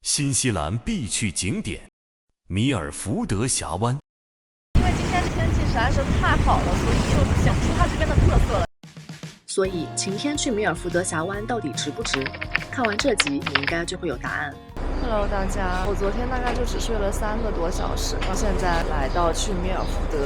新西兰必去景点米尔福德峡湾。因为今天天气实在是太好了，所以就想出它这边的特色了。所以晴天去米尔福德峡湾到底值不值？看完这集，你应该就会有答案。Hello， 大家，我昨天大概就只睡了3个多小时，然后现在来到去米尔福德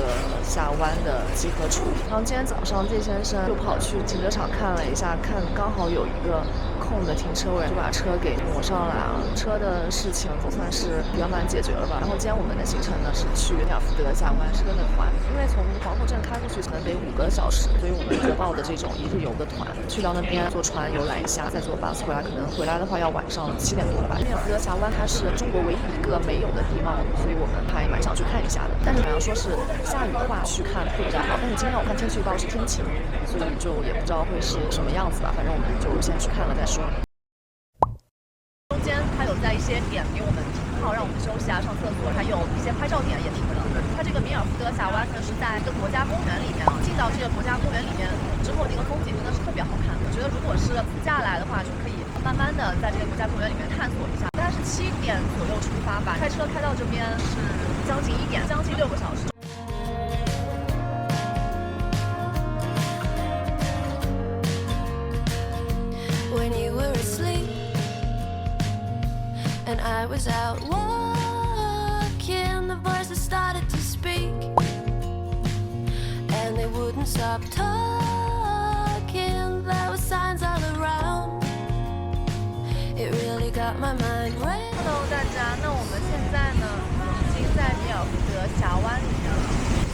峡湾的集合处。然后今天早上叶先生就跑去停车场看了一下，看刚好有一个空的停车位，就把车给挪上来了。车的事情总算是圆满解决了吧。然后今天我们的行程呢是去米尔福德峡湾，是跟着团，因为从皇后镇开过去可能得5个小时，所以我们就报的这种一日游的团，去到那边坐船游览一下，再坐 bus 回来，可能回来的话要晚上7点多了吧。米尔福德峡湾它是中国唯一一个没有的地貌，所以我们还蛮想去看一下的。但是好像说是下雨的话去看会比较好，但是今天我看天气预报是天晴，所以就也不知道会是什么样子吧。反正我们就先去看了再说。中间它有在一些点给我们停靠，让我们休息啊、上厕所，还有一些拍照点也停了。它这个米尔福德峡湾呢是在一个国家公园里面啊，进到这个国家公园里面之后，那个风景真的是特别好看。我觉得如果是自驾来的话，就可以慢慢的在这个国家公园里面探索一下。大概是7点左右出发吧，开车开到这边是将近1点，将近6个小时。When you were asleep and I was out walking, the voices started to speak and they wouldn't stop talking. There were signs all around. It really got my mind racing. Hello， 大家，那我们现在呢已经在米尔福德峡湾里面了，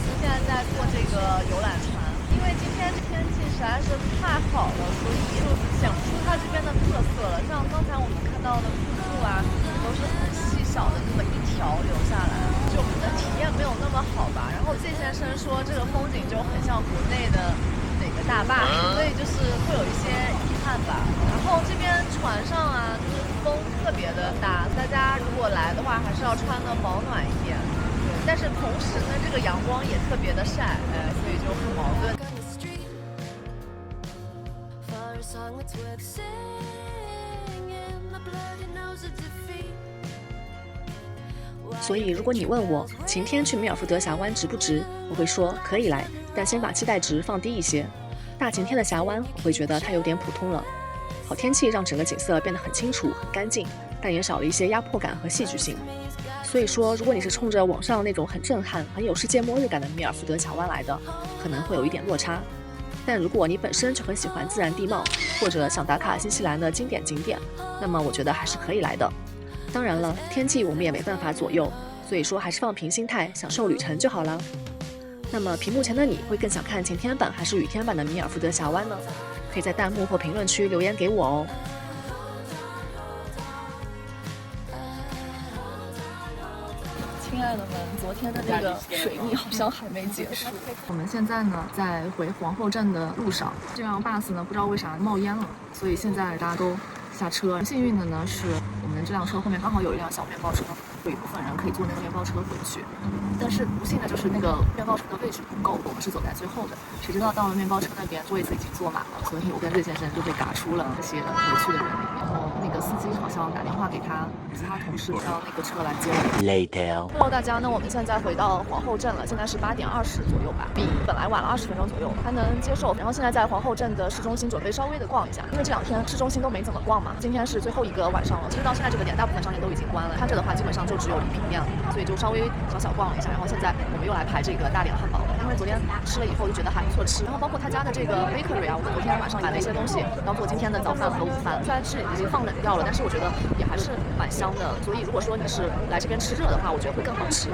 现在在坐这个游览船。因为今天天气实在是太好了，所以就想出它这边的特色了。像刚才我们看到的瀑布啊，都是很细小的这么一条流下来，就可能体验没有那么好吧。然后谢先生说这个风景就很像国内的哪个大坝，所以就是会有一些遗憾吧。然后这边船上啊，就是风特别的大，大家如果来的话，还是要穿的保暖一点。但是同时呢，这个阳光也特别的晒，所以就很矛盾。所以如果你问我晴天去米尔福德峡湾值不值，我会说可以来，但先把期待值放低一些。大晴天的峡湾，我会觉得它有点普通了。好天气让整个景色变得很清楚、很干净，但也少了一些压迫感和戏剧性。所以说，如果你是冲着网上那种很震撼、很有世界末日感的米尔福德峡湾来的，可能会有一点落差。但如果你本身就很喜欢自然地貌，或者想打卡新西兰的经典景点，那么我觉得还是可以来的。当然了，天气我们也没办法左右，所以说还是放平心态，享受旅程就好了。那么屏幕前的你会更想看晴天版还是雨天版的米尔福德峡湾呢？可以在弹幕或评论区留言给我哦。亲爱的们，昨天的那个水逆好像还没结束。我们现在呢在回皇后镇的路上，这辆 bus 呢不知道为啥冒烟了，所以现在大家都下车。幸运的呢是我们这辆车后面刚好有一辆小面包车，有一部分人可以坐那个面包车回去。但是不幸的就是那个面包车的位置不够，我们是走在最后的。谁知道到了面包车那边位子已经坐满了，所以我跟瑞先生就被赶出了那些回去的人里面。然后那个司机好像打电话给他其他同事，让那个车来接我们。Hello， 大家，那我们现在回到皇后镇了，现在是8点20左右吧，比本来晚了20分钟左右，还能接受。然后现在在皇后镇的市中心准备稍微的逛一下，因为这2天市中心都没怎么逛嘛，今天是最后一个晚上了。其实到现在这个点，大部分商店都已经关了，看着的话基本上就只有礼品店了，所以就稍微小逛了一下。然后现在我们又来排这个大脸汉堡了，因为昨天吃了以后就觉得还不错吃。然后包括他家的这个 bakery 啊，我们昨天晚上买了一些东西，当做今天的早饭和午饭。虽然是已经放冷掉了，但是我觉得也还是蛮香的。所以如果说你是来这边吃热的话，我觉得会更好吃。